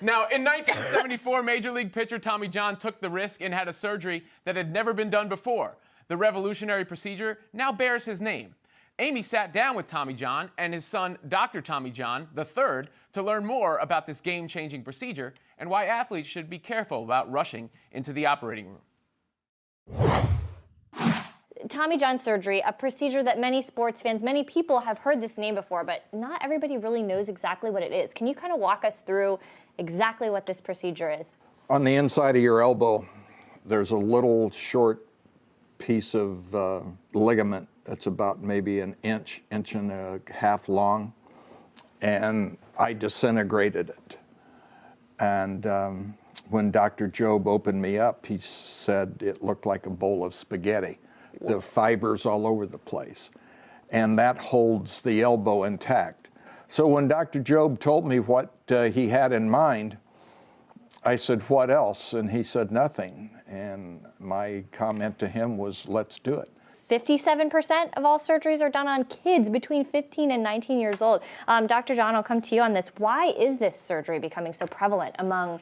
Now, in 1974, Major League pitcher Tommy John took the risk and had a surgery that had never been done before. The revolutionary procedure now bears his name. Amy sat down with Tommy John and his son, Dr. Tommy John III, to learn more about this game-changing procedure and why athletes should be careful about rushing into the operating room. Tommy John surgery, a procedure that many sports fans, many people have heard this name before, but not everybody really knows exactly what it is. Can you kind of walk us through exactly what this procedure is? On the inside of your elbow, there's a little short piece of ligament that's about maybe an inch and a half long, and I disintegrated it. And when Dr. Job opened me up, he said it looked like a bowl of spaghetti. The fibers all over the place. And that holds the elbow intact. So when Dr. Job told me what he had in mind, I said, what else? And he said, nothing. And my comment to him was, let's do it. 57% of all surgeries are done on kids between 15 and 19 years old. Dr. John, I'll come to you on this. Why is this surgery becoming so prevalent among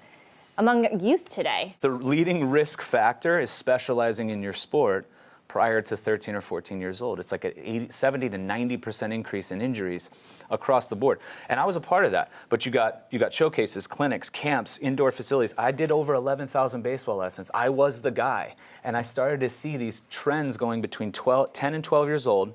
youth today? The leading risk factor is specializing in your sport prior to 13 or 14 years old. It's like a 70 to 90% increase in injuries across the board. And I was a part of that. But you got showcases, clinics, camps, indoor facilities. I did over 11,000 baseball lessons. I was the guy. And I started to see these trends going between 10 and 12 years old.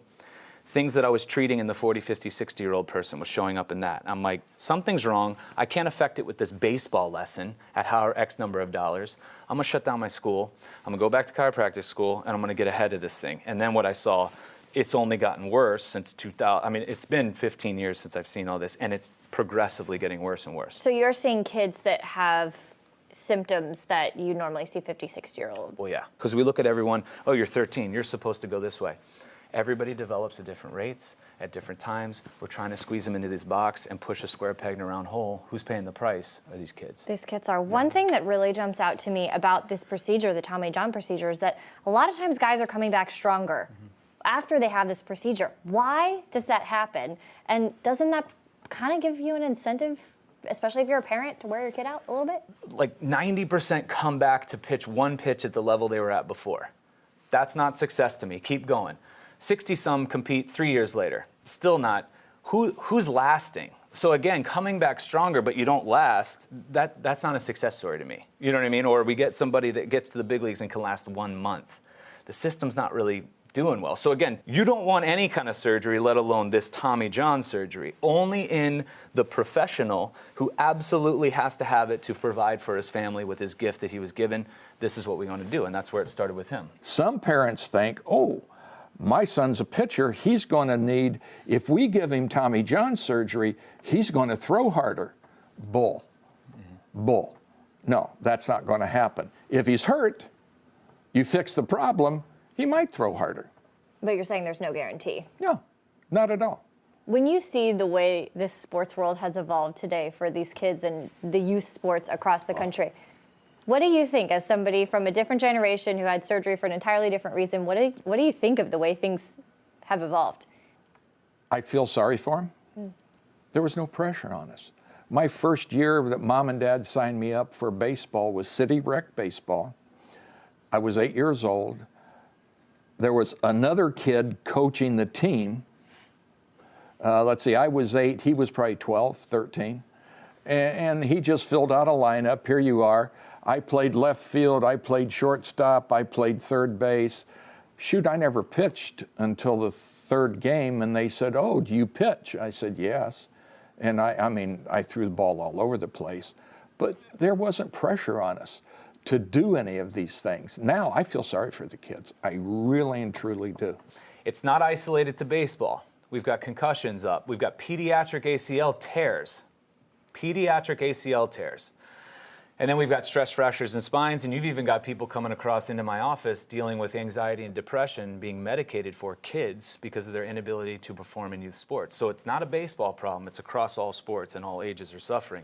Things that I was treating in the 40, 50, 60-year-old person was showing up in that. I'm like, something's wrong. I can't affect it with this baseball lesson at X number of dollars. I'm going to shut down my school. I'm going to go back to chiropractic school, and I'm going to get ahead of this thing. And then what I saw, it's only gotten worse since 2000. I mean, it's been 15 years since I've seen all this, and it's progressively getting worse and worse. So you're seeing kids that have symptoms that you normally see 50, 60-year-olds. Well, yeah, because we look at everyone, oh, you're 13, you're supposed to go this way. Everybody develops at different rates, at different times. We're trying to squeeze them into this box and push a square peg in a round hole. Who's paying the price are these kids. These kids are. One thing that really jumps out to me about this procedure, the Tommy John procedure, is that a lot of times guys are coming back stronger after they have this procedure. Why does that happen? And doesn't that kind of give you an incentive, especially if you're a parent, to wear your kid out a little bit? Like 90% come back to pitch one pitch at the level they were at before. That's not success to me. Keep going. 60-some compete 3 years later. Still not. Who's lasting? So again, coming back stronger, but you don't last, that's not a success story to me. You know what I mean? Or we get somebody that gets to the big leagues and can last 1 month. The system's not really doing well. So again, you don't want any kind of surgery, let alone this Tommy John surgery. Only in the professional who absolutely has to have it to provide for his family with his gift that he was given. This is what we want to do, and that's where it started with him. Some parents think, oh, my son's a pitcher, he's going to need, if we give him Tommy John surgery, he's going to throw harder. Bull. Bull. No, that's not going to happen. If he's hurt, you fix the problem, he might throw harder. But you're saying there's no guarantee? No, not at all. When you see the way this sports world has evolved today for these kids and the youth sports across the country, what do you think, as somebody from a different generation who had surgery for an entirely different reason, what do you think of the way things have evolved? I feel sorry for him. There was no pressure on us. My first year that Mom and Dad signed me up for baseball was City Rec baseball. I was 8 years old. There was another kid coaching the team. Let's see, I was 8, he was probably 12, 13. And he just filled out a lineup. Here you are. I played left field, I played shortstop, I played third base. Shoot, I never pitched until the third game, and they said, oh, do you pitch? I said, yes. And I mean, I threw the ball all over the place. But there wasn't pressure on us to do any of these things. Now, I feel sorry for the kids. I really and truly do. It's not isolated to baseball. We've got concussions up. We've got pediatric ACL tears. Pediatric ACL tears. And then we've got stress fractures and spines, and you've even got people coming across into my office dealing with anxiety and depression, being medicated for kids because of their inability to perform in youth sports. So it's not a baseball problem, it's across all sports, and all ages are suffering.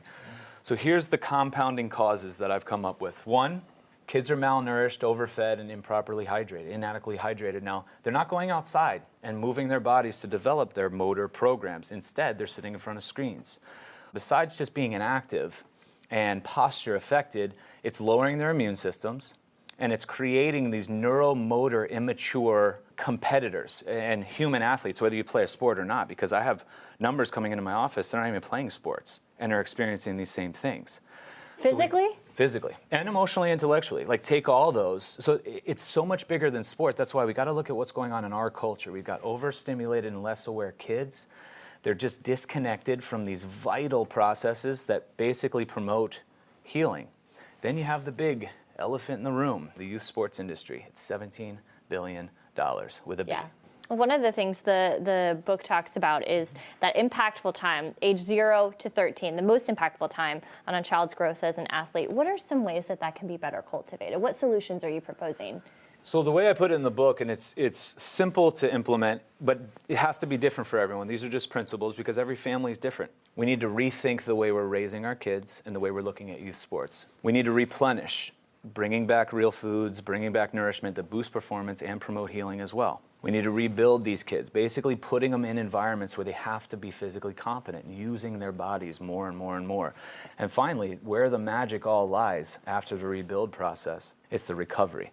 So here's the compounding causes that I've come up with. One, kids are malnourished, overfed, and improperly hydrated, inadequately hydrated. Now, they're not going outside and moving their bodies to develop their motor programs. Instead, they're sitting in front of screens. Besides just being inactive, and posture affected, it's lowering their immune systems, and it's creating these neuromotor immature competitors and human athletes, whether you play a sport or not, because I have numbers coming into my office, they're not even playing sports, and are experiencing these same things. Physically? Physically and emotionally, intellectually. Like, take all those. So it's so much bigger than sport. That's why we got to look at what's going on in our culture. We've got overstimulated and less aware kids. They're just disconnected from these vital processes that basically promote healing. Then you have the big elephant in the room, the youth sports industry. It's $17 billion with a B. Yeah. One of the things the book talks about is that impactful time, age 0 to 13, the most impactful time on a child's growth as an athlete. What are some ways that that can be better cultivated? What solutions are you proposing? So the way I put it in the book, and it's simple to implement, but it has to be different for everyone. These are just principles because every family is different. We need to rethink the way we're raising our kids and the way we're looking at youth sports. We need to replenish, bringing back real foods, bringing back nourishment that boost performance and promote healing as well. We need to rebuild these kids, basically putting them in environments where they have to be physically competent, using their bodies more and more and more. And finally, where the magic all lies after the rebuild process, it's the recovery.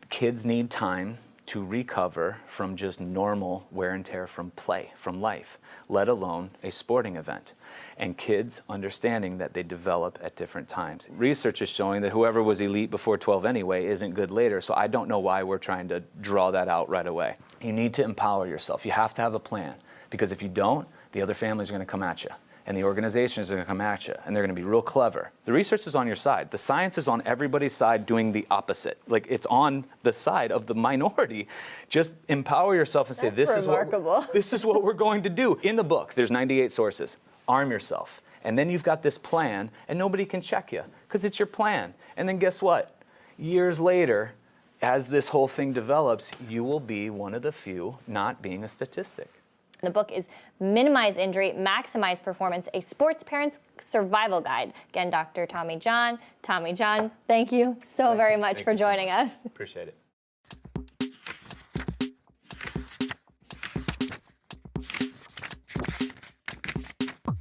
Kids need time to recover from just normal wear and tear from play, from life, let alone a sporting event. And kids understanding that they develop at different times. Research is showing that whoever was elite before 12 anyway isn't good later, so I don't know why we're trying to draw that out right away. You need to empower yourself. You have to have a plan, because if you don't, the other families are going to come at you. And the organizations are going to come at you, and they're going to be real clever. The research is on your side. The science is on everybody's side doing the opposite. Like, it's on the side of the minority. Just empower yourself and say, this is what we're going to do. In the book, there's 98 sources. Arm yourself. And then you've got this plan, and nobody can check you, because it's your plan. And then guess what? Years later, as this whole thing develops, you will be one of the few not being a statistic. The book is Minimize Injury, Maximize Performance, a sports parent's survival guide. Again, Dr. Tommy John. Tommy John, thank you so very much for joining us. Appreciate it.